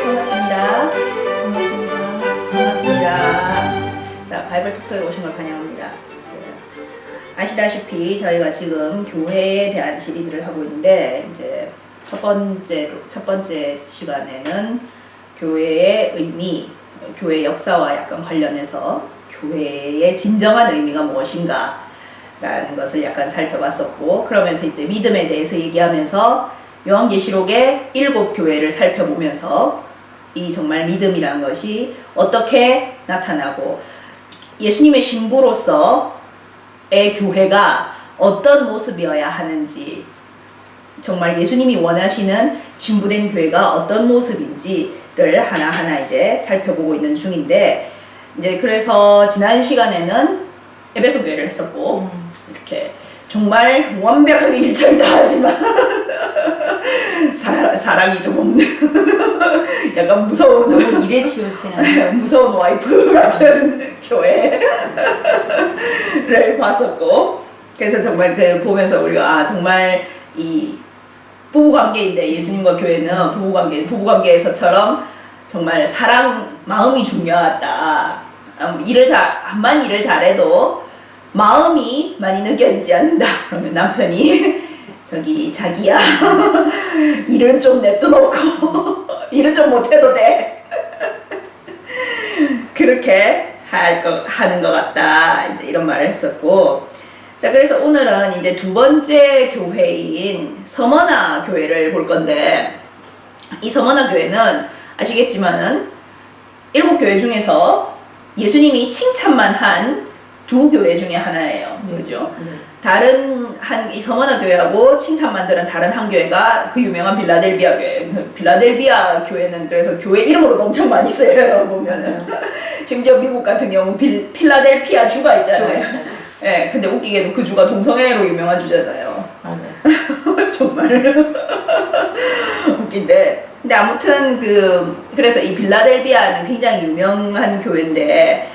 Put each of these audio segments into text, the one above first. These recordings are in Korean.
반갑습니다. 반갑습니다. 자, 바이블 톡톡에 오신 걸 환영합니다. 아시다시피 저희가 지금 교회에 대한 시리즈를 하고 있는데, 이제 첫 번째 시간에는 교회의 의미, 교회 역사와 약간 관련해서 교회의 진정한 의미가 무엇인가 라는 것을 약간 살펴봤었고, 그러면서 이제 믿음에 대해서 얘기하면서 요한계시록의 7교회를 살펴보면서 이 정말 믿음이라는 것이 어떻게 나타나고 예수님의 신부로서의 교회가 어떤 모습이어야 하는지, 정말 예수님이 원하시는 신부된 교회가 어떤 모습인지를 하나하나 이제 살펴보고 있는 중인데, 이제 그래서 지난 시간에는 에베소 교회를 했었고, 이렇게 정말 완벽하게 일처리 다 하지만 사랑이 좀 없는 약간 무서운 일에 치우치는 무서운 와이프 같은 교회를 봤었고, 그래서 정말 그 보면서 우리가 정말 이 부부관계인데, 예수님과 교회는 부부관계에서처럼 정말 사랑, 마음이 중요하다. 암만 일을 잘해도 마음이 많이 느껴지지 않는다. 그러면 남편이 저기 자기야 일은 좀 냅둬놓고 일은 좀 못해도 돼. 그렇게 하는 것 같다. 이제 이런 말을 했었고, 자, 그래서 오늘은 이제 두 번째 교회인 서머나 교회를 볼 건데, 이 서머나 교회는 아시겠지만은 7교회 중에서 예수님이 칭찬만 한 두 교회 중에 하나예요. 그죠? 다른 이 서머나 교회하고 칭찬만 들은 다른 한 교회가 그 유명한 빌라델비아 교회. 빌라델비아 교회는 그래서 교회 이름으로도 엄청 많이 쓰여요, 보면은. 심지어 미국 같은 경우 필라델피아 주가 있잖아요. 예, 근데 웃기게도 그 주가 동성애로 유명한 주잖아요. 맞아요. 정말 웃긴데. 근데 아무튼 그래서 이 빌라델비아는 굉장히 유명한 교회인데,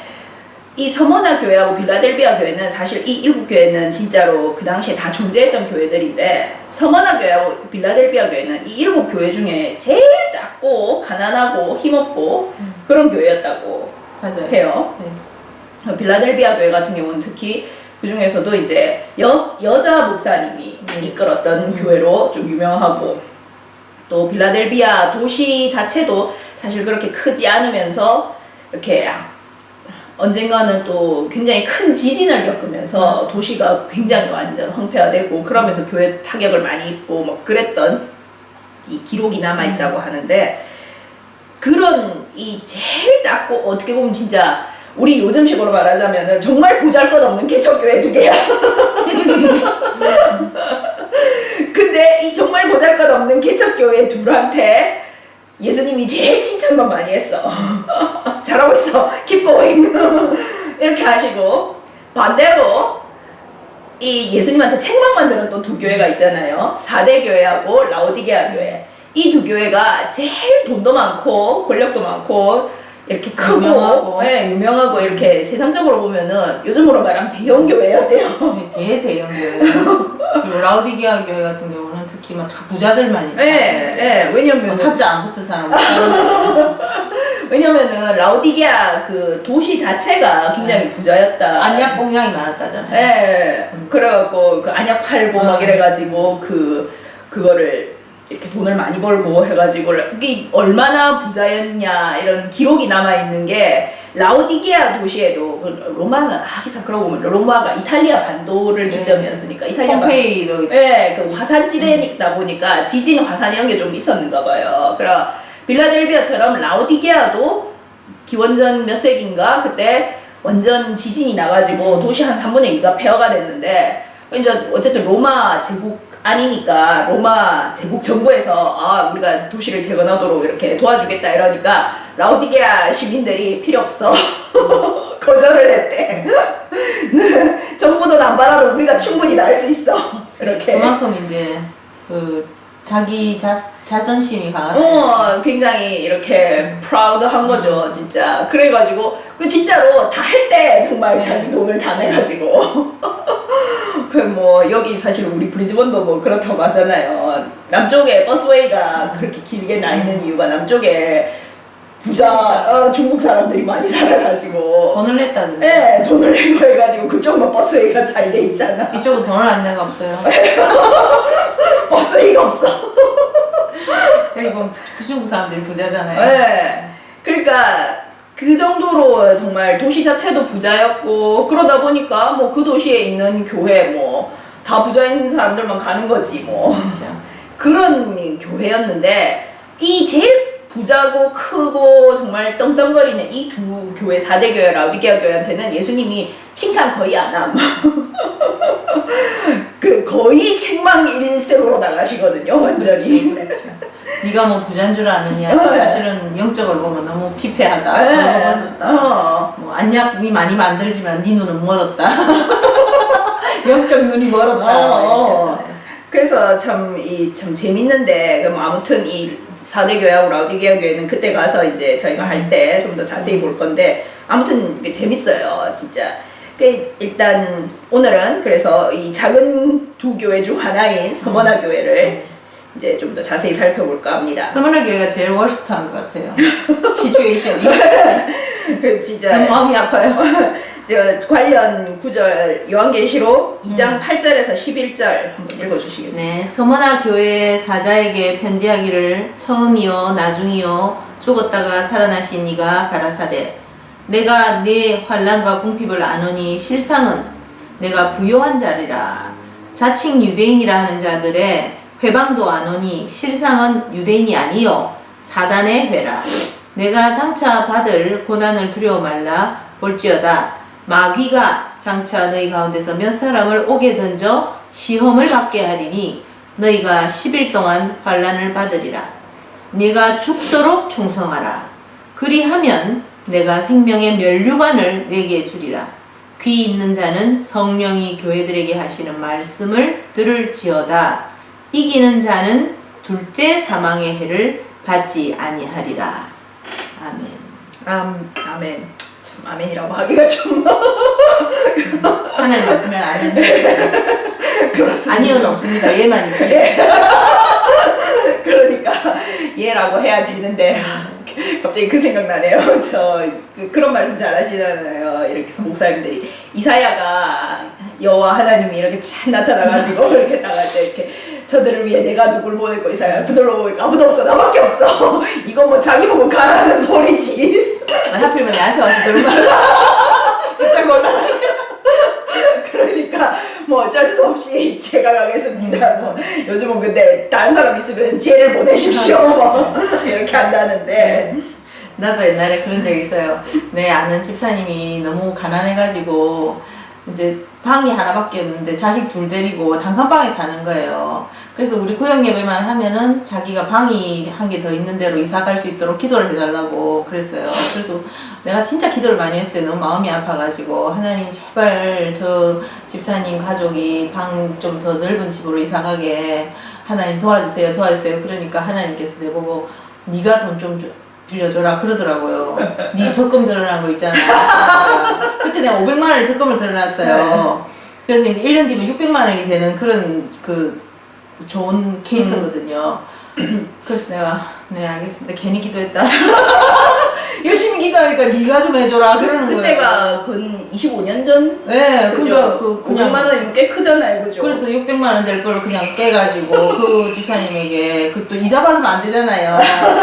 이 서머나 교회하고 빌라델비아 교회는 사실 이 7교회는 진짜로 그 당시에 다 존재했던 교회들인데, 서머나 교회하고 빌라델비아 교회는 이 7교회 중에 제일 작고 가난하고 힘없고 그런 교회였다고 맞아요. 해요. 네. 빌라델비아 교회 같은 경우는 특히 그 중에서도 이제 여자 목사님이 이끌었던 교회로 좀 유명하고, 또 빌라델비아 도시 자체도 사실 그렇게 크지 않으면서 이렇게 언젠가는 또 굉장히 큰 지진을 겪으면서 도시가 굉장히 완전 황폐화되고, 그러면서 교회 타격을 많이 입고 뭐 그랬던 이 기록이 남아있다고 하는데, 그런 이 제일 작고 어떻게 보면 진짜 우리 요즘식으로 말하자면은 정말 보잘것없는 개척교회 2개야. 근데 이 정말 보잘것없는 개척교회 둘한테 예수님이 제일 칭찬만 많이 했어. 잘하고 있어. Keep going. 이렇게 하시고, 반대로 이 예수님한테 책망만 들은 또 2교회가 있잖아요. 사대 교회하고 라오디게아 교회. 이 2교회가 제일 돈도 많고 권력도 많고 이렇게 크고 유명하고 이렇게 세상적으로 보면은 요즘으로 말하면 대형 교회였대요. 대형 교회. 그리고 라우디게아 교회 같은 경우는 특히 막 다 부자들만 있다. 왜냐면 사자 안 붙은 사람. 왜냐면은 라우디게아 그 도시 자체가 굉장히 부자였다. 안약 공장이 많았다잖아요. 그래갖고 그 안약 팔고 막 이래가지고 그거를 이렇게 돈을 많이 벌고 해가지고 이게 얼마나 부자였냐 이런 기록이 남아있는 게, 라오디게아 도시에도 로마는 기사 그러고 보면 로마가 이탈리아 반도를 기점이었으니까 이탈리아 폼페이도 그 화산지대다 보니까 지진, 화산 이런 게 좀 있었는가 봐요. 그래서 빌라델비아처럼 라오디게아도 기원전 몇 세기인가 그때 완전 지진이 나가지고 도시 한 3분의 2가 폐허가 됐는데, 이제 어쨌든 로마 제국 아니니까 로마 제국 정부에서 우리가 도시를 재건하도록 이렇게 도와주겠다 이러니까 라우디게아 시민들이 필요 없어 거절을 했대. 정부 돈 안 받아도 우리가 충분히 나을 수 있어. 이렇게. 그만큼 이제 그 자기 자존심이 강하다. 굉장히 이렇게 프라우드한 거죠, 진짜. 그래가지고 그 진짜로 다 할 때 정말 자기 돈을 다 내가지고. 그 뭐 여기 사실 우리 브리즈번도 뭐 그렇다고 하잖아요. 남쪽에 버스웨이가 그렇게 길게 나 있는 이유가 남쪽에 부자 중국 사람들이 많이 살아가지고 돈을 냈다든지. 네, 돈을 내고 해가지고 그쪽만 버스웨이가 잘 돼 있잖아. 이쪽은 돈을 안 내가 없어요. 버스웨이가 없어. 그리고 중국 사람들이 부자잖아요. 네. 그러니까 그 정도로 정말 도시 자체도 부자였고 그러다 보니까 뭐 그 도시에 있는 교회 뭐 다 부자인 사람들만 가는 거지 뭐. 그렇죠. 그런 교회였는데 이 제일 부자고 크고 정말 떵떵거리는 이 두 교회 4대 교회 라우디게아 교회한테는 예수님이 칭찬 거의 안 함. 그 거의 책망일세로 나가시거든요, 완전히. 네가 뭐 부자인 줄 아느냐. 사실은 영적을 보면 너무 피폐하다. 벌거벗었다. 뭐 안약 네 많이 만들지만 네 눈은 멀었다. 영적 눈이 멀었다. 뭐 그래서 참 재밌는데 그럼 아무튼 이 4대 교회하고 라우디게아 교회는 그때 가서 이제 저희가 할 때 좀 더 자세히 볼 건데 아무튼 이게 재밌어요, 진짜. 일단 오늘은 그래서 이 작은 두 교회 중 하나인 서머나 교회를 이제 좀 더 자세히 살펴볼까 합니다. 서머나 교회가 제일 월스트한 것 같아요. 시츄에이션이. 그 진짜 너무 마음이 아파요. 관련 구절 요한계시록 2장 8절에서 11절 한번 읽어주시겠어요? 네, 서머나 교회의 사자에게 편지하기를 처음이요 나중이요 죽었다가 살아나신 네가 가라사대 내가 네 환난과 궁핍을 아노니 실상은 내가 부요한 자리라 자칭 유대인이라 하는 자들의 회방도 아노니 실상은 유대인이 아니요 사단의 회라 내가 장차 받을 고난을 두려워 말라 볼지어다 마귀가 장차 너희 가운데서 몇 사람을 옥에 던져 시험을 받게 하리니 너희가 10일 동안 환난을 받으리라. 네가 죽도록 충성하라. 그리하면 내가 생명의 면류관을 내게 주리라. 귀 있는 자는 성령이 교회들에게 하시는 말씀을 들을지어다. 이기는 자는 둘째 사망의 해를 받지 아니하리라. 아멘. 아멘. 참 아멘이라고 하기가 좀 하나님 없으면 아멘. 그렇습니다. 아니요는 없습니다. 얘만 있지. 그러니까 예라고 해야 되는데 갑자기 그 생각나네요. 그런 말씀 잘 하시잖아요. 이렇게 목사님들이 이사야가 여호와 하나님이 이렇게 잘 나타나가지고 이렇게 나갈 때 이렇게 저들을 위해 내가 누굴 보냈고 이사야 부들러 보니까 아무도 없어 나밖에 없어. 이건 뭐 자기 보고 가라는 소리지. 하필이면 나한테 와서 그런 말을 깜짝 놀라. 그러니까 뭐 어쩔 수 없이 제가 가겠습니다. 뭐 요즘은 근데 다른 사람 있으면 쟤를 보내십시오. 뭐 이렇게 한다는데. 나도 옛날에 그런 적이 있어요. 내 아는 집사님이 너무 가난해가지고 이제 방이 하나밖에 없는데 자식 둘 데리고 단칸방에 사는 거예요. 그래서 우리 구역 예배만 하면은 자기가 방이 한 개 더 있는 데로 이사 갈 수 있도록 기도를 해달라고 그랬어요. 그래서 내가 진짜 기도를 많이 했어요. 너무 마음이 아파가지고 하나님 제발 저 집사님 가족이 방 좀 더 넓은 집으로 이사 가게 하나님 도와주세요. 그러니까 하나님께서 내보고 네가 돈 좀 빌려줘라 그러더라고요. 네 적금 들어놓은 거 있잖아. 그때 내가 500만 원을 적금을 들어놨어요. 그래서 이제 1년 뒤면 600만 원이 되는 그런 그 좋은 케이스거든요. 그래서 내가 네 알겠습니다. 괜히 기도했다. 열심히 기도하니까 네가 좀 해줘라 그러는 거예요. 그때가 근 25년 전? 네, 그죠? 그러니까 그 그냥 500만 원이면 꽤 크잖아요, 그죠? 그래서 600만 원 될 걸 그냥 깨가지고 그 집사님에게 그 또 이자 받으면 안 되잖아요.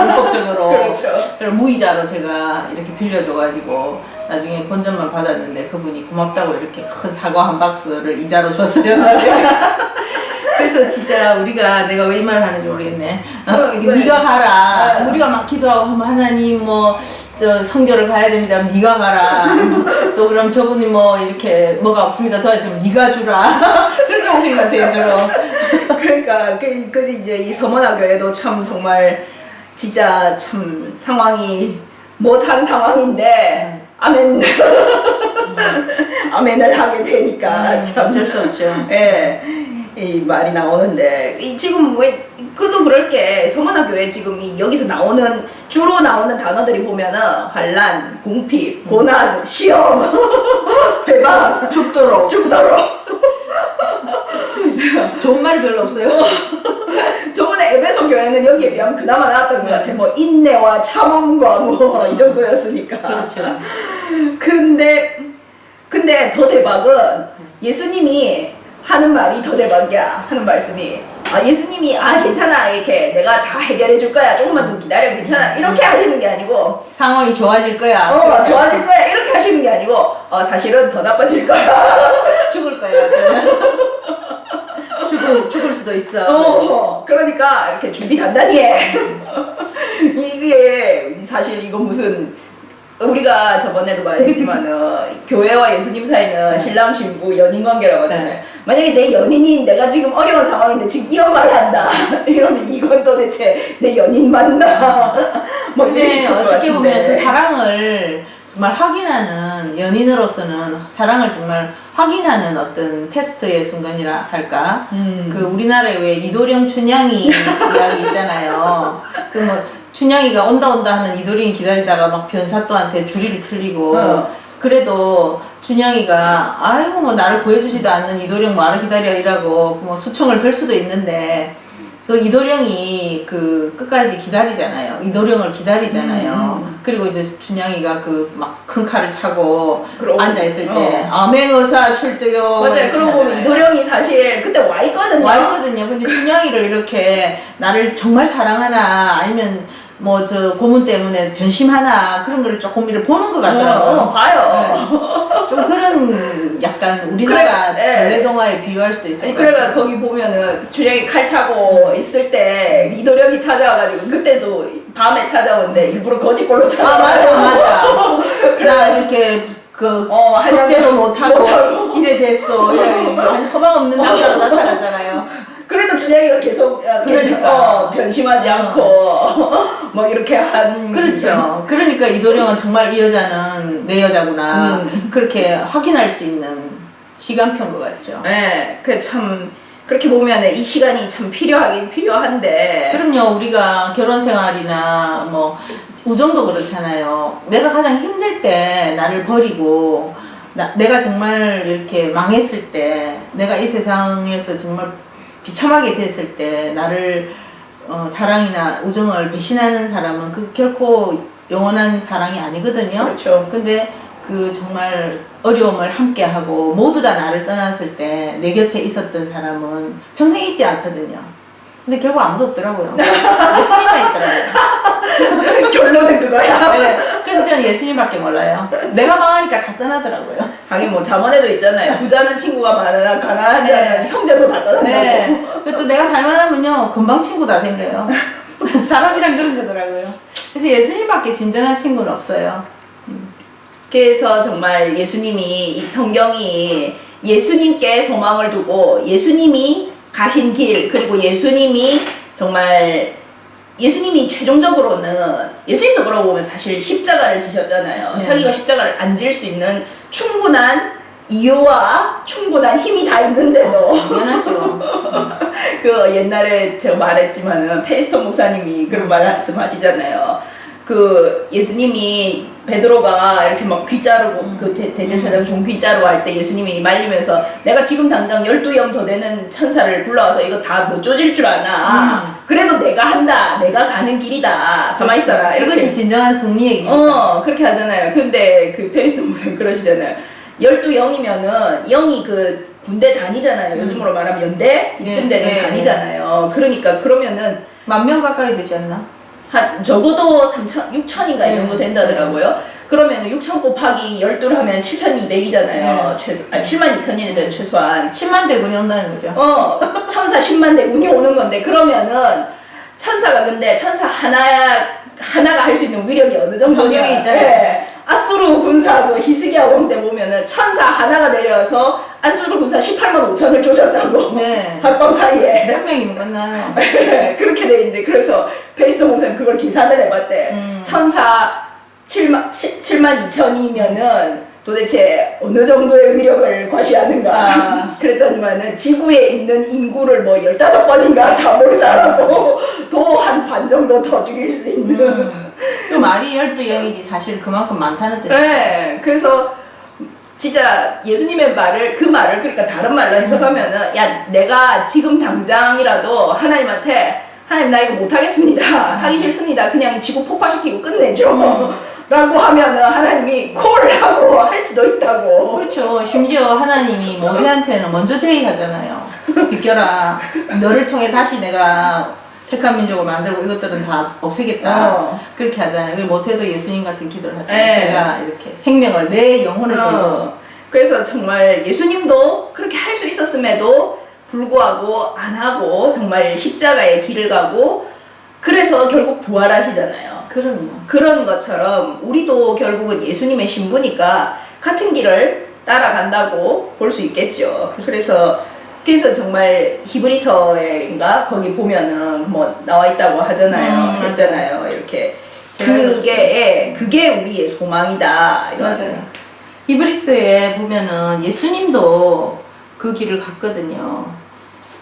불법적으로. 그렇죠. 그래서 무이자로 제가 이렇게 빌려줘가지고 나중에 본전만 받았는데 그분이 고맙다고 이렇게 큰 사과 한 박스를 이자로 줬어요. 그래서 그래서 진짜 우리가 내가 왜 이 말을 하는지 모르겠네. 왜? 네가 가라. 네. 우리가 막 기도하고 하면 하나님 뭐 저 성교를 가야 됩니다. 네가 가라. 또 그럼 저분이 뭐 이렇게 뭐가 없습니다. 도와주면 네가 주라. 그렇게 하시는 것 같아요, 주로. 그러니까 그 이제 이 서머나 교회도 참 정말 진짜 참 상황이 못한 상황인데 아멘 아멘을 하게 되니까 참 어쩔 수 없죠. 예, 이 말이 나오는데 지금 왜 그도 그럴 게 서머나 교회 지금 여기서 주로 나오는 단어들이 보면은 환란, 궁핍, 고난, 시험, 대박, 죽도록. 좋은 말이 별로 없어요. 저번에 에베소 교회는 여기에 비하면 그나마 나았던 것 같아. 뭐 인내와 참음과 뭐 이 정도였으니까. 그렇죠. 근데 더 대박은 예수님이 하는 말이 더 대박이야. 하는 말씀이 예수님이 괜찮아 이렇게 내가 다 해결해 줄 거야. 조금만 기다려 괜찮아 이렇게 하시는 게 아니고 상황이 좋아질 거야. 좋아질 거야 이렇게 하시는 게 아니고 사실은 더 나빠질 거야. 죽을 거야. 죽을 수도 있어. 그러니까 이렇게 준비 단단히 해. 이게 사실 이거 무슨 우리가 저번에도 말했지만은 교회와 예수님 사이는 신랑 신부 연인 관계라고 하잖아요. 네. 만약에 내 연인이 내가 지금 어려운 상황인데 지금 이런 말을 한다. 이러면 이건 도대체 내 연인 맞나? 뭐 근데 이럴 것 어떻게 보면 같은데. 그 사랑을 정말 확인하는 연인으로서는 사랑을 정말 확인하는 어떤 테스트의 순간이라 할까? 그 우리나라에 왜 이도령 춘향이 이야기 있잖아요. 그 뭐 춘향이가 온다 하는 이도령이 기다리다가 막 변사또한테 주리를 틀리고 그래도 춘향이가 아이고 뭐 나를 구해주지도 않는 이도령 뭐하러 기다려 이라고 뭐 수청을 들 수도 있는데 그 이도령이 그 끝까지 기다리잖아요. 이도령을 기다리잖아요. 그리고 이제 춘향이가 그 막 큰 칼을 차고 앉아있을 때 아맹의사 출두요. 맞아요. 그러고 보면 이도령이 사실 그때 와 있거든요. 근데 춘향이를 이렇게 나를 정말 사랑하나 아니면 뭐 저 고문 때문에 변심하나 그런 거를 조금 이렇게 보는 것 같더라고요. 봐요. 네. 좀 그런 약간 우리나라 전래동화에 비유할 수도 있어요. 그래가 거기 보면은 춘향이 칼 차고 있을 때 이도령이 찾아와가지고 그때도 밤에 찾아오는데 일부러 거짓골로 찾아와. 맞아. 나 이렇게 한제도 못하고 이래 됐어. 이래 아주 소망 없는 남자로 나타나잖아요. 그래도 춘향이가 계속 그러니까. 변심하지 않고 뭐 이렇게 한. 그렇죠. 그러니까 이도령은 정말 이 여자는 내 여자구나 그렇게 확인할 수 있는 시간표인 것 같죠. 네, 그 참 그렇게 보면은 이 시간이 참 필요하긴 필요한데. 그럼요. 우리가 결혼 생활이나 뭐 우정도 그렇잖아요. 내가 가장 힘들 때 나를 버리고 내가 정말 이렇게 망했을 때 내가 이 세상에서 정말 비참하게 됐을 때 나를 사랑이나 우정을 배신하는 사람은 그 결코 영원한 사랑이 아니거든요. 그렇죠. 근데 그 정말 어려움을 함께하고 모두 다 나를 떠났을 때 내 곁에 있었던 사람은 평생 잊지 않거든요. 근데 결국 아무도 없더라고요. 예수님만 있더라고요. 결론은 그거야. 네, 그래서 저는 예수님밖에 몰라요. 내가 망하니까 다 떠나더라고요. 하긴 뭐 자문에도 있잖아요. 부자는 친구가 많으나 가난한 자는 형제도 다 떠난다고. 네. 그리고 또 내가 살만하면요 금방 친구 다 생겨요. 사람이랑 그런 거더라고요. 그래서 예수님밖에 진정한 친구는 없어요. 그래서 정말 이 성경이 예수님께 소망을 두고 예수님이 가신 길 그리고 예수님이 최종적으로는 예수님도 그러고 보면 사실 십자가를 지셨잖아요. 네. 자기가 십자가를 안 질 수 있는 충분한 이유와 충분한 힘이 다 있는데도 당연하죠. 그 옛날에 제가 말했지만은 페이스톤 목사님이 그런 말씀하시잖아요. 그 예수님이 베드로가 이렇게 막 귀 자르고 그 대제사장 종 귀 자르고 할 때 예수님이 말리면서 내가 지금 당장 12영 더 되는 천사를 불러와서 이거 다 못 조질 줄 아나. 그래도 내가 한다. 내가 가는 길이다. 가만히 있어라. 이렇게. 이것이 진정한 승리 얘기입니다. 그렇게 하잖아요. 근데 그 페이스톤 목사님 그러시잖아요. 12영이면은 영이 그 군대 다니잖아요. 요즘으로 말하면 연대 이쯤 되는 다니잖아요. 그러니까 그러면은 10,000명 가까이 되지 않나? 한 적어도 3천, 6천인가 이 정도 된다더라고요. 그러면 6천 곱하기 12를 하면 7,200이잖아요. 네. 최소, 아니 72,000이니까 최소한. 10만 대군이 온다는 거죠. 천사 10만 대 운이 오는 건데, 그러면은 천사가 근데 천사 하나가 할 수 있는 위력이 어느 정도냐? 성경에 있잖아요. 예. 아수르 군사하고 히스기야하고 때 보면은 천사 하나가 내려서 아수르 군사 18만 5천을 조졌다고. 네. 하룻밤 사이에. 몇 명이면 끝나요. 그렇게 돼 있는데, 그래서 페이스토 목사님 그걸 계산을 해봤대. 천사 7만 2천이면은 도대체 어느 정도의 위력을 과시하는가. 아. 그랬더니만은 지구에 있는 인구를 뭐 15번인가 다 몰살하고 또 한 반 정도 더 죽일 수 있는. 또 말이 12영이지 사실 그만큼 많다는 뜻이에요. 네, 그래서 진짜 예수님의 말을, 그 말을 그러니까 다른 말로 해석하면은, 야, 내가 지금 당장이라도 하나님한테, 하나님 나 이거 못하겠습니다, 하기 싫습니다, 그냥 이 지구 폭파시키고 끝내죠 라고 하면은 하나님이 콜하고 할 수도 있다고. 그렇죠. 심지어 하나님이 모세한테는 먼저 제의하잖아요. 비켜라. 너를 통해 다시 내가 택한 민족을 만들고 이것들은 다 없애겠다. 그렇게 하잖아요. 그리고 모세도 예수님 같은 기도를 하잖아요. 네. 제가 이렇게 생명을, 내 영혼을 걸고. 그래서 정말 예수님도 그렇게 할 수 있었음에도 불구하고 안 하고 정말 십자가의 길을 가고, 그래서 결국 부활하시잖아요. 그럼요. 그런 것처럼 우리도 결국은 예수님의 신부니까 같은 길을 따라간다고 볼 수 있겠죠. 그래서 정말 히브리서인가 거기 보면은 뭐 나와 있다고 하잖아요. 했잖아요. 이렇게 그게 우리의 소망이다. 맞아요. 히브리서에 보면은 예수님도 그 길을 갔거든요.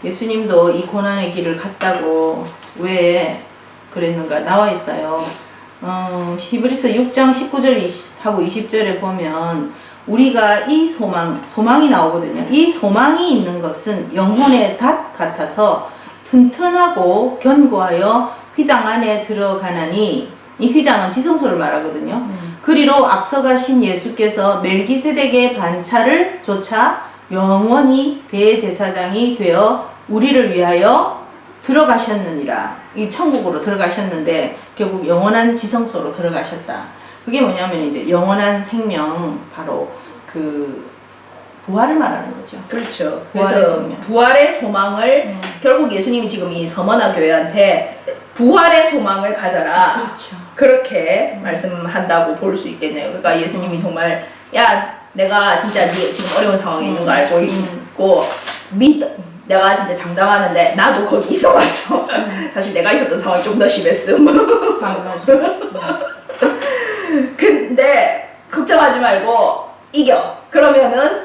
예수님도 이 고난의 길을 갔다고 왜 그랬는가 나와 있어요. 히브리서 6장 19절하고 20절에 보면 우리가 이 소망이 나오거든요. 이 소망이 있는 것은 영혼의 닷 같아서 튼튼하고 견고하여 휘장 안에 들어가나니, 이 휘장은 지성소를 말하거든요. 그리로 앞서가신 예수께서 멜기세덱의 반차를 좇아 영원히 대제사장이 되어 우리를 위하여 들어가셨느니라. 이 천국으로 들어가셨는데 결국 영원한 지성소로 들어가셨다. 그게 뭐냐면 이제 영원한 생명, 바로 그 부활을 말하는 거죠. 그렇죠. 부활의 그래서 소망. 부활의 소망을 결국 예수님이 지금 이 서머나 교회한테 부활의 소망을 가져라. 그렇죠. 그렇게 말씀한다고 볼 수 있겠네요. 그러니까 예수님이 정말, 야, 내가 진짜 네 지금 어려운 상황에 있는 거 알고 있고 내가 진짜 장담하는데 나도 거기 있어가서 사실 내가 있었던 상황이 좀 더 심했음. 근데 걱정하지 말고 이겨. 그러면은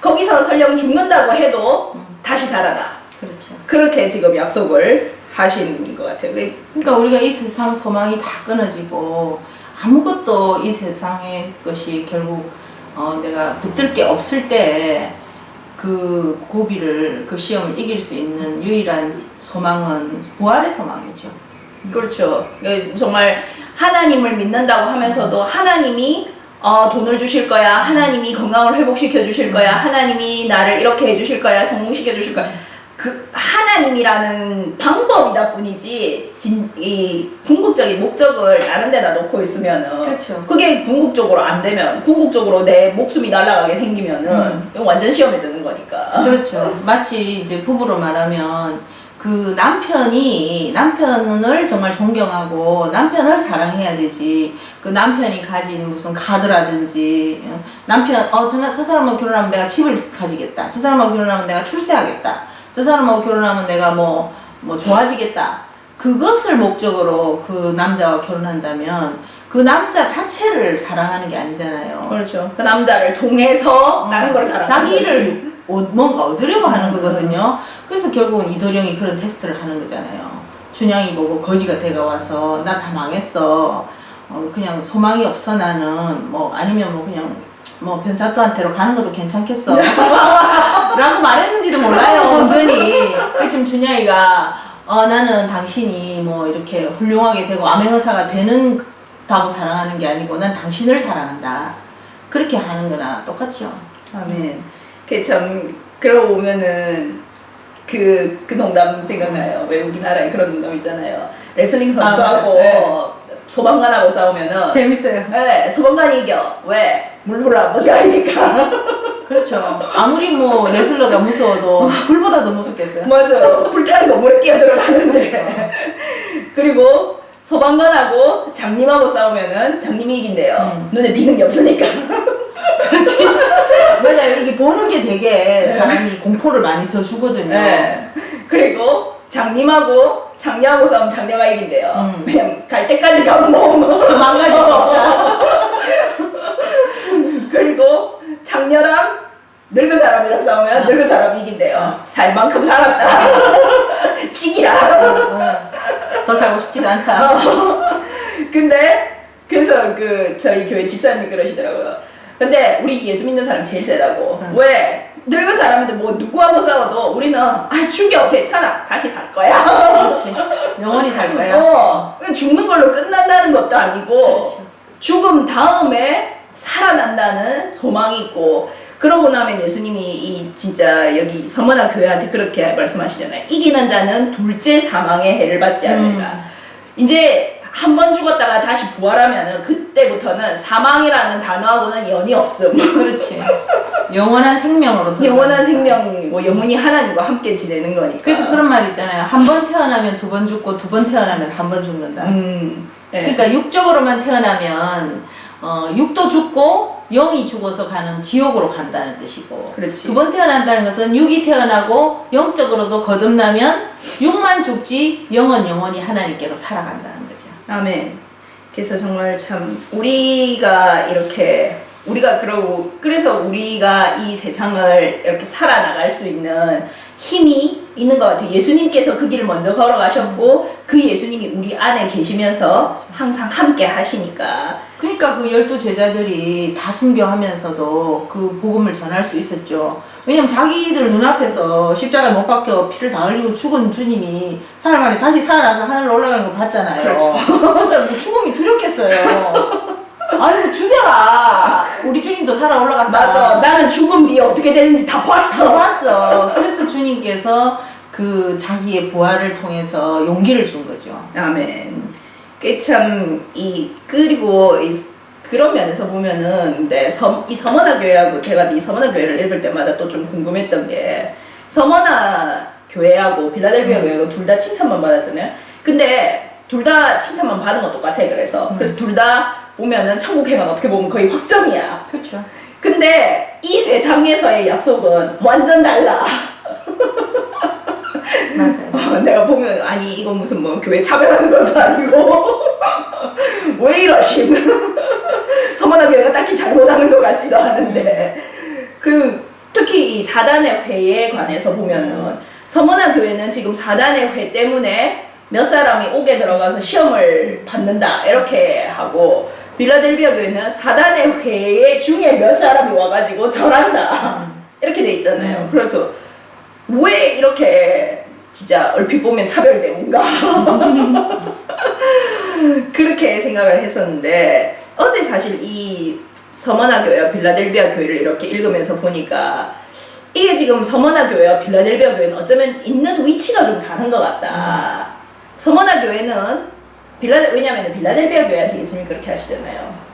거기서 설령 죽는다고 해도 다시 살아나. 그렇죠. 그렇게 지금 약속을 하신 것 같아요. 그러니까 우리가 이 세상 소망이 다 끊어지고 아무것도 이 세상의 것이 결국 내가 붙들 게 없을 때 그 고비를, 그 시험을 이길 수 있는 유일한 소망은 부활의 소망이죠. 그렇죠. 정말 하나님을 믿는다고 하면서도 하나님이 돈을 주실 거야, 하나님이 건강을 회복시켜 주실 거야, 하나님이 나를 이렇게 해주실 거야, 성공시켜 주실 거야. 그 하나님이라는 방법이다 뿐이지 이 궁극적인 목적을 다른 데다 놓고 있으면은, 그렇죠. 그게 궁극적으로 안 되면, 궁극적으로 내 목숨이 날아가게 생기면은 이건 완전 시험에 드는 거니까. 그렇죠. 마치 이제 부부로 말하면 그 남편을 정말 존경하고 남편을 사랑해야 되지, 그 남편이 가진 무슨 카드라든지, 남편 저 사람하고 결혼하면 내가 집을 가지겠다, 저 사람하고 결혼하면 내가 출세하겠다, 저 사람하고 결혼하면 내가 뭐 좋아지겠다, 그것을 목적으로 그 남자와 결혼한다면 그 남자 자체를 사랑하는 게 아니잖아요. 그렇죠. 그 남자를 통해서 다른 걸 사랑하는 자기를 뭔가 얻으려고 하는 거거든요. 그래서 결국은 이도령이 그런 테스트를 하는 거잖아요. 춘향이 보고 거지가 돼가 와서 나 다 망했어, 그냥 소망이 없어 나는, 아니면 그냥 변사또한테로 가는 것도 괜찮겠어 라고 말했는지도 몰라요. 은근히 지금 춘향이가 나는 당신이 이렇게 훌륭하게 되고 암행어사가 되는다고 사랑하는 게 아니고 난 당신을 사랑한다, 그렇게 하는 거나 똑같죠. 아멘. 그러고 보면은 그 농담 생각나요. 왜 우리나라에 그런 농담 있잖아요. 레슬링 선수하고 소방관하고 싸우면은 재밌어요. 네, 소방관이 이겨. 왜? 물불 안 먹으니까. 그렇죠. 아무리 뭐 레슬러가 무서워도 불보다 더 무섭겠어요. 맞아. 불타는 건물에 뛰어들어가는데. 그리고 소방관하고 장님하고 싸우면은 장님이 이긴대요. 눈에 비는 게 없으니까. 그렇지. 맞아요. 이게 보는 게 되게 사람이 공포를 많이 더 주거든요. 네. 그리고 장님하고 장녀하고 싸우면 장녀가 이긴대요. 그냥 갈 때까지 가면 뭐. 망가질 수 없다. 그리고 장녀랑 늙은 사람이랑 싸우면 늙은 사람이 이긴대요. 살 만큼 살았다. 치기라. 더 살고 싶지도 않다. 근데 그래서 그 저희 교회 집사님이 그러시더라고요. 근데 우리 예수 믿는 사람 제일 세다고. 왜? 늙은 사람인데 뭐 누구하고 싸워도 우리는 죽여 괜찮아 다시 살 거야. 그렇지. 영원히 살 거야. 죽는 걸로 끝난다는 것도 아니고 그렇죠. 죽음 다음에 살아난다는 소망이 있고 그러고 나면 예수님이 이 진짜 여기 서머나 교회한테 그렇게 말씀하시잖아요. 이기는 자는 둘째 사망의 해를 받지 않는가. 이제 한 번 죽었다가 다시 부활하면은 그때부터는 사망이라는 단어하고는 연이 없음. 그렇지. 영원한 생명으로 들어가는 영원한 거야. 생명이고 영원히 하나님과 함께 지내는 거니까. 그래서 그런 말 있잖아요. 한 번 태어나면 두 번 죽고 두 번 태어나면 한 번 죽는다. 네. 그러니까 육적으로만 태어나면 육도 죽고 영이 죽어서 가는 지옥으로 간다는 뜻이고 그렇지. 두 번 태어난다는 것은 육이 태어나고 영적으로도 거듭나면 육만 죽지 영은 영원히 하나님께로 살아간다는 거죠. 아멘. 그래서 정말 참 우리가 이렇게 우리가 그래서 우리가 이 세상을 이렇게 살아나갈 수 있는 힘이 있는 것 같아요. 예수님께서 그 길을 먼저 걸어가셨고 그 예수님이 우리 안에 계시면서 항상 함께 하시니까. 그러니까 그 12 제자들이 다 순교하면서도 그 복음을 전할 수 있었죠. 왜냐면 자기들 눈앞에서 십자가에 못 박혀 피를 다 흘리고 죽은 주님이 사흘 만에 다시 살아나서 하늘로 올라가는 걸 봤잖아요. 그렇죠. 그러니까 뭐 죽음이 두렵겠어요. 아니 죽여라. 우리 주님도 살아 올라갔다. 맞아. 나는 죽음 뒤에 어떻게 되는지 다 다 봤어. 봤어. 그래서 주님께서 그 자기의 부활을 통해서 용기를 준 거죠. 아멘. 그리고 그런 면에서 보면은 이 서머나 교회하고 제가 이 서머나 교회를 읽을 때마다 또 좀 궁금했던 게 서머나 교회하고 빌라델비아 교회하고 둘 다 칭찬만 받았잖아요. 근데 둘 다 칭찬만 받은 건 똑같아. 그래서 둘 다 보면은 천국 행은 어떻게 보면 거의 확정이야. 그렇죠. 근데 이 세상에서의 약속은 완전 달라. 맞아요. 내가 보면 아니 이건 무슨 뭐 교회 차별하는 것도 아니고 왜 이러신 서머나 교회가 딱히 잘못하는 것 같지도 않은데 특히 이 사단의 회에 관해서 보면은 서머나 교회는 지금 사단의 회 때문에 몇 사람이 옥에 들어가서 시험을 받는다 이렇게 하고 빌라델비아 교회는 사단의 회 중에 몇 사람이 와가지고 절한다 이렇게 돼 있잖아요. 그래서 왜 이렇게 진짜 얼핏 보면 차별대우인가 그렇게 생각을 했었는데 어제 사실 이 서머나 교회와 빌라델비아 교회를 이렇게 읽으면서 보니까 이게 지금 서머나 교회와 빌라델비아 교회는 어쩌면 있는 위치가 좀 다른 것 같다. 서머나 교회는 왜냐면 빌라델비아 교회한테 예수님이 그렇게 하시잖아요.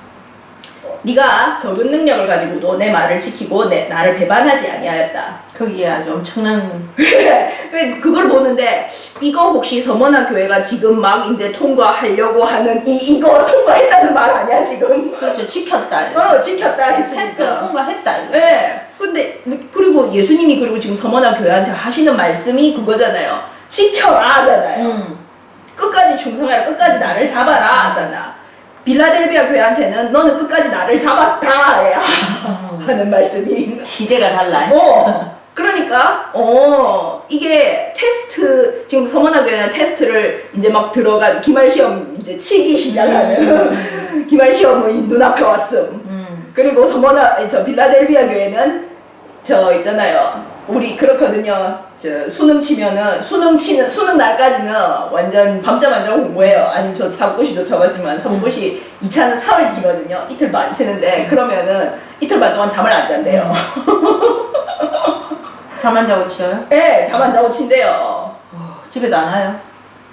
네가 적은 능력을 가지고도 내 말을 지키고 나를 배반하지 아니하였다. 거기에 아주 엄청난 그걸 보는데 이거 혹시 서머나 교회가 지금 막 이제 통과하려고 하는 이거 통과했다는 말 아니야 지금? 그렇죠. 지켰다. 지켰다 테스트를 했으니까. 통과했다. 이거. 네. 근데 그리고 예수님이 그리고 지금 서머나 교회한테 하시는 말씀이 그거잖아요. 지켜라 하잖아요. 끝까지 충성하라. 끝까지 나를 잡아라 하잖아. 빌라델비아 교회한테는 너는 끝까지 나를 잡았다 하는 말씀이 시제가 달라. 그러니까 이게 테스트 지금 서머나 교회는 테스트를 이제 막 들어간 기말 시험 이제 치기 시작하는 기말 시험이 눈앞에 왔음. 그리고 저 빌라델비아 교회는 저 있잖아요. 우리 그렇거든요. 수능 치면은 수능 날까지는 완전 밤잠 안 자고 공부해요. 아니면 저 사고시도 쳐봤지만 사고시 2차는 사흘 치거든요. 이틀 반 치는데 그러면은 이틀 반 동안 잠을 안 잔대요. 잠 안 자고 치어요? 네, 잠 안 자고 친대요. 집에도 안 와요?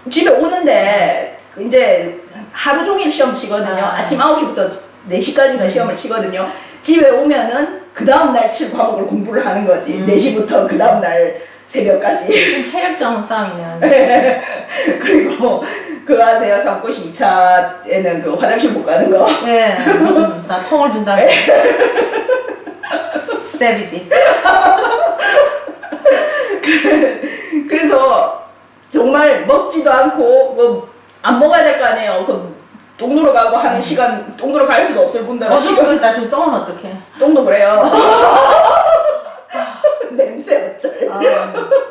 집에 오는데 이제 하루 종일 시험 치거든요. 아. 아침 9시부터 4시까지는 시험을 치거든요. 집에 오면은 그 다음날 칠 과목을 공부를 하는 거지. 4시부터 그 다음날 새벽까지. 체력적 싸움이네. 그리고 그거 아세요? 삼고시 2차에는 그 화장실 못 가는 거. 네, 무슨 나 통을 준다. 세비지. 그래서 정말 먹지도 않고 뭐 안 먹어야 될 거 아니에요. 그 똥누러 가고 하는 시간, 똥누러 갈 수도 없을 뿐더러 어좀 그랬다. 저 똥은 어떡해? 똥도 그래요. 냄새 어쩔.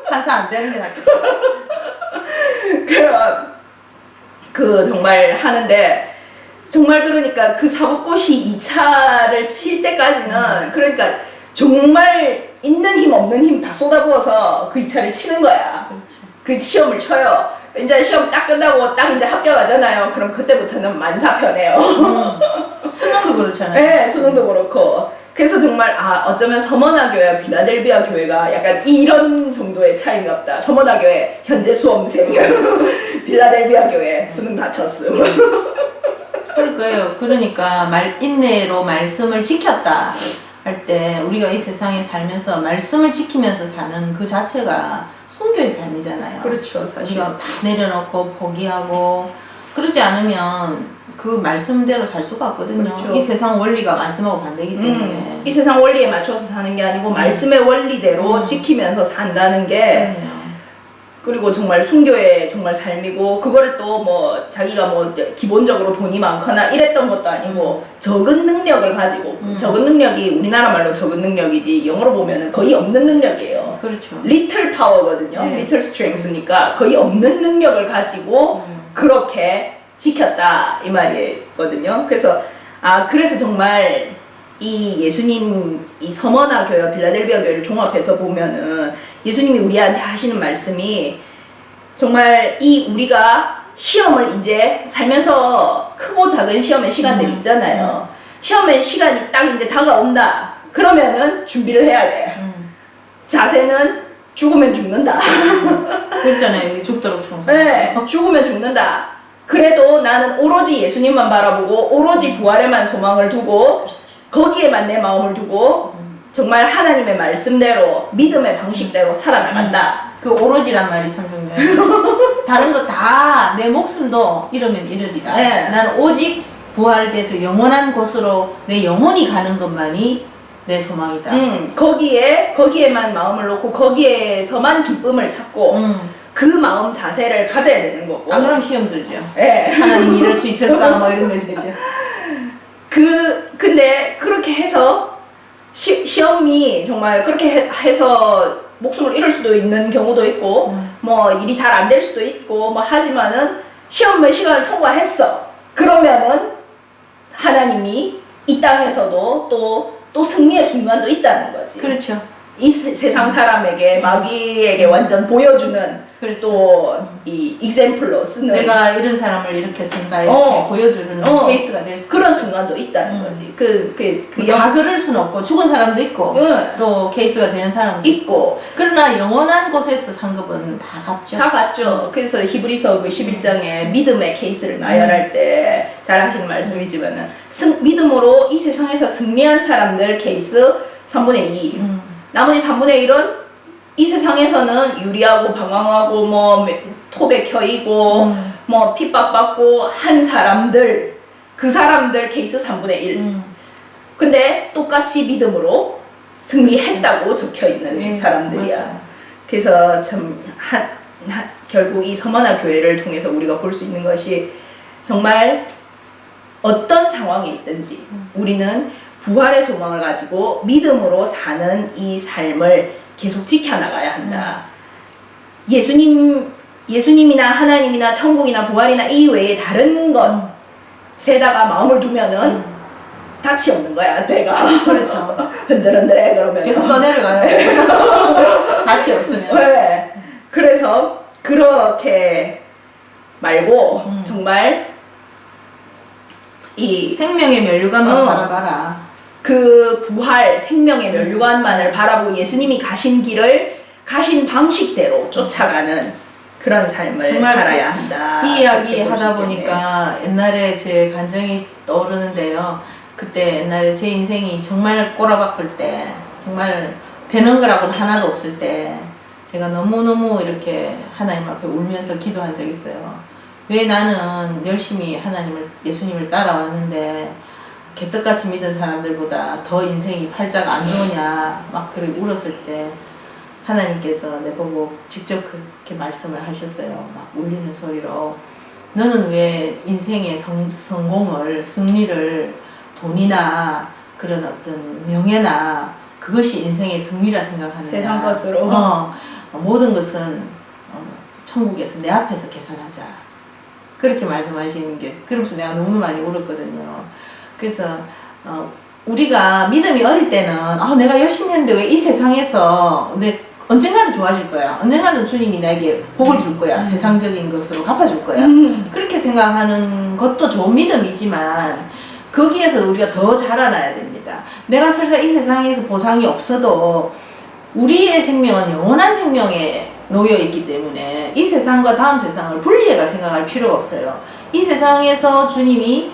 판사 안 되는 게 낫겠다. 그 정말 하는데 정말 그러니까 그 사법고시 2차를 칠 때까지는 그러니까 정말 있는 힘 없는 힘 다 쏟아부어서 그 2차를 치는 거야. 그렇죠. 그 시험을 쳐요. 이제 시험 딱 끝나고 딱 이제 합격하잖아요. 그럼 그때부터는 만사편해요. 수능도 그렇잖아요. 네, 수능도 그렇고. 그래서 정말 어쩌면 서머나 교회와 빌라델비아 교회가 약간 이런 정도의 차이인가 보다. 서머나 교회 현재 수험생, 빌라델비아 교회 수능 다 쳤음. 그럴 거예요. 그러니까 인내로 말씀을 지켰다 할 때 우리가 이 세상에 살면서 말씀을 지키면서 사는 그 자체가 순교의 삶이잖아요. 그렇죠, 사실. 우리가 다 내려놓고 포기하고 그러지 않으면 그 말씀대로 살 수가 없거든요. 그렇죠. 이 세상 원리가 말씀하고 반대이기 때문에. 이 세상 원리에 맞춰서 사는 게 아니고 말씀의 원리대로 지키면서 산다는 게 그럼요. 그리고 정말 순교의 정말 삶이고 그거를 또 뭐 자기가 뭐 기본적으로 돈이 많거나 이랬던 것도 아니고 적은 능력을 가지고 적은 능력이 우리나라 말로 적은 능력이지 영어로 보면은 거의 없는 능력이에요. 그렇죠. 리틀 파워거든요. 네. 리틀 스트렝스니까 거의 없는 능력을 가지고 그렇게 지켰다 이 말이거든요. 그래서 그래서 정말 이 예수님 이 서머나 교회와 빌라델비아 교회를 종합해서 보면은 예수님이 우리한테 하시는 말씀이 정말 이 우리가 시험을 이제 살면서 크고 작은 시험의 시간들이 있잖아요. 시험의 시간이 딱 이제 다가온다. 그러면은 준비를 해야 돼. 자세는 죽으면 죽는다. 그렇잖아요. 여기 죽도록 충성. 네, 죽으면 죽는다. 그래도 나는 오로지 예수님만 바라보고 오로지 부활에만 소망을 두고 거기에만 내 마음을 두고 정말 하나님의 말씀대로 믿음의 방식대로 살아나간다. 그 오로지란 말이 참 중요해요. 다른 거 다 내 목숨도 잃으면 잃으리라. 네. 난 오직 부활돼서 영원한 곳으로 내 영혼이 가는 것만이 내 소망이다. 거기에만 마음을 놓고 거기에서만 기쁨을 찾고 그 마음 자세를 가져야 되는 거고. 안 그러면 시험 들죠. 네. 하나님 이럴 수 있을까? 뭐 이런 거 되죠. 근데 그렇게 해서 시험이 정말 그렇게 해서 목숨을 잃을 수도 있는 경우도 있고 뭐 일이 잘 안 될 수도 있고 뭐 하지만은 시험의 시간을 통과했어. 그러면은 하나님이 이 땅에서도 또 승리의 순간도 있다는 거지. 그렇죠. 이 세상 사람에게 마귀에게 완전 보여주는 그렇죠. 또 이 example로 쓰는 내가 이런 사람을 이렇게 쓴다 이렇게 보여주는 케이스가 될 수. 그런 순간도 있다는 거지. 다 그럴 수는 없고 죽은 사람도 있고 또 케이스가 되는 사람도 있고 그러나 영원한 곳에서 상급은 다 같죠. 다 같죠. 그래서 히브리서 그 11장에 믿음의 케이스를 나열할 때 잘 하시는 말씀이지만은 믿음으로 이 세상에서 승리한 사람들 케이스 3분의 2. 나머지 3분의 1은 이 세상에서는 유리하고 방황하고 뭐 톱에 켜이고 뭐 핍박받고 한 사람들 그 사람들 케이스 3분의 1. 근데 똑같이 믿음으로 승리했다고 적혀 있는 사람들이야. 맞아요. 그래서 참 결국 이 서머나 교회를 통해서 우리가 볼 수 있는 것이 정말 어떤 상황에 있든지 우리는 부활의 소망을 가지고 믿음으로 사는 이 삶을 계속 지켜나가야 한다. 예수님이나 하나님이나 천국이나 부활이나 이 외에 다른 것에다가 마음을 두면은 닻이 없는 거야, 내가. 그렇죠. 흔들흔들해, 그러면. 계속 떠내려가요. 닻이 없으면. 네. 그래서 그렇게 말고 정말 이 생명의 면류관만 바라봐라. 그 부활 생명의 면류관만을 바라보고 예수님이 가신 길을 가신 방식대로 쫓아가는 그런 삶을 정말 살아야 한다. 이 이야기 그렇게 볼수 하다 있겠네요. 보니까 옛날에 제 감정이 떠오르는데요. 그때 옛날에 제 인생이 정말 꼬라박을 때, 정말 되는 거라고는 하나도 없을 때, 제가 너무너무 이렇게 하나님 앞에 울면서 기도한 적이 있어요. 왜 나는 열심히 예수님을 따라왔는데, 개떡같이 믿은 사람들보다 더 인생이 팔자가 안 좋으냐, 막 그렇게 울었을 때, 하나님께서 내보고 직접 그렇게 말씀을 하셨어요. 막 울리는 소리로. 너는 왜 인생의 성공을, 승리를 돈이나 그런 어떤 명예나 그것이 인생의 승리라 생각하느냐. 세상 것으로. 모든 것은 천국에서 내 앞에서 계산하자. 그렇게 말씀하시는 게, 그러면서 내가 너무 많이 울었거든요. 그래서 우리가 믿음이 어릴 때는 내가 열심히 했는데 왜 이 세상에서 언젠가는 좋아질 거야. 언젠가는 주님이 나에게 복을 줄 거야. 세상적인 것으로 갚아줄 거야. 그렇게 생각하는 것도 좋은 믿음이지만 거기에서 우리가 더 자라나야 됩니다. 내가 설사 이 세상에서 보상이 없어도 우리의 생명은 영원한 생명에 놓여 있기 때문에 이 세상과 다음 세상을 분리해가 생각할 필요가 없어요. 이 세상에서 주님이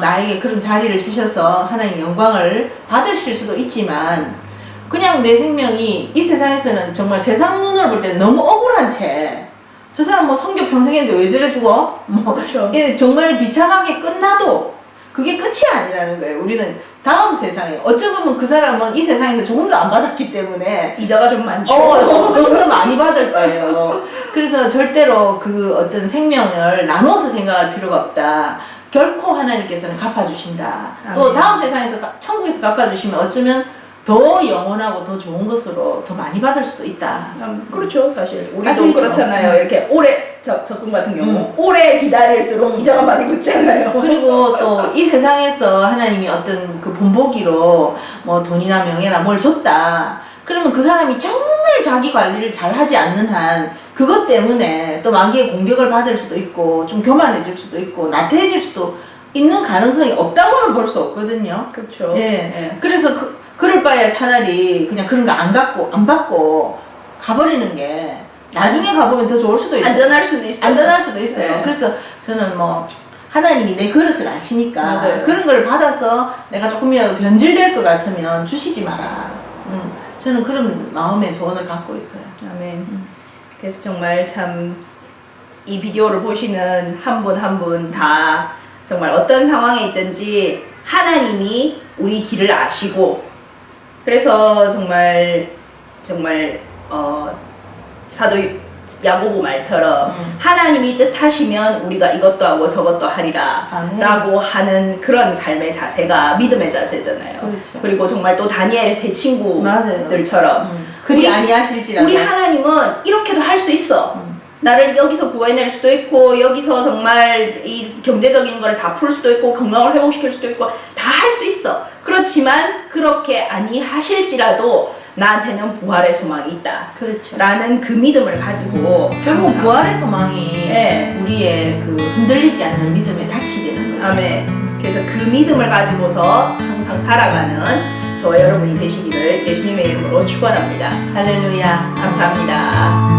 나에게 그런 자리를 주셔서 하나님의 영광을 받으실 수도 있지만 그냥 내 생명이 이 세상에서는 정말 세상 눈으로 볼 때는 너무 억울한 채 저 사람 뭐 성교 평생 했는데 왜 저래 죽어? 그렇죠. 정말 비참하게 끝나도 그게 끝이 아니라는 거예요. 우리는 다음 세상에 어쩌면 그 사람은 이 세상에서 조금도 안 받았기 때문에 이자가 좀 많죠. 훨씬 더 많이 받을 거예요. 그래서 절대로 그 어떤 생명을 나눠서 생각할 필요가 없다. 결코 하나님께서는 갚아주신다. 또 아멘. 다음 세상에서 천국에서 갚아주시면 어쩌면 더 영원하고 더 좋은 것으로 더 많이 받을 수도 있다. 그렇죠. 사실 우리도 사실이죠. 그렇잖아요. 이렇게 오래 적금 같은 경우 오래 기다릴수록 이자가 많이 붙잖아요. 그리고 또 이 세상에서 하나님이 어떤 그 본보기로 뭐 돈이나 명예나 뭘 줬다. 그러면 그 사람이 정말 자기 관리를 잘 하지 않는 한 그것 때문에 또 만기에 공격을 받을 수도 있고 좀 교만해질 수도 있고 나태해질 수도 있는 가능성이 없다고는 볼 수 없거든요. 그렇죠. 예. 네. 그래서 그럴 바에 차라리 그냥 그런 거 안 받고 가버리는 게 나중에 가보면 더 좋을 수도 있어요. 안전할 수도 있어요. 안전할 수도 있어요. 네. 그래서 저는 뭐 하나님이 내 그릇을 아시니까 맞아요. 그런 걸 받아서 내가 조금이라도 변질될 것 같으면 주시지 마라. 저는 그런 마음의 소원을 갖고 있어요. 아멘. 그래서 정말 참 이 비디오를 보시는 한 분 한 분 다 정말 어떤 상황에 있든지 하나님이 우리 길을 아시고 그래서 정말 사도 야고보 말처럼 하나님이 뜻하시면 우리가 이것도 하고 저것도 하리라 아멘. 라고 하는 그런 삶의 자세가 믿음의 자세잖아요. 그렇죠. 그리고 정말 또 다니엘의 세 친구들처럼 그리 아니하실지라도 우리 하나님은 이렇게도 할 수 있어. 나를 여기서 구해낼 수도 있고 여기서 정말 이 경제적인 걸 다 풀 수도 있고 건강을 회복시킬 수도 있고 다 할 수 있어. 그렇지만 그렇게 아니하실지라도 나한테는 부활의 소망이 있다. 그렇죠. 라는 그 믿음을 가지고 결국 항상 부활의 소망이 네. 우리의 그 흔들리지 않는 믿음의 닻이 되는 거죠. 아멘. 그래서 그 믿음을 가지고서 항상 살아가는 저와 여러분이 되시기를 예수님의 이름으로 축원합니다. 할렐루야. 감사합니다.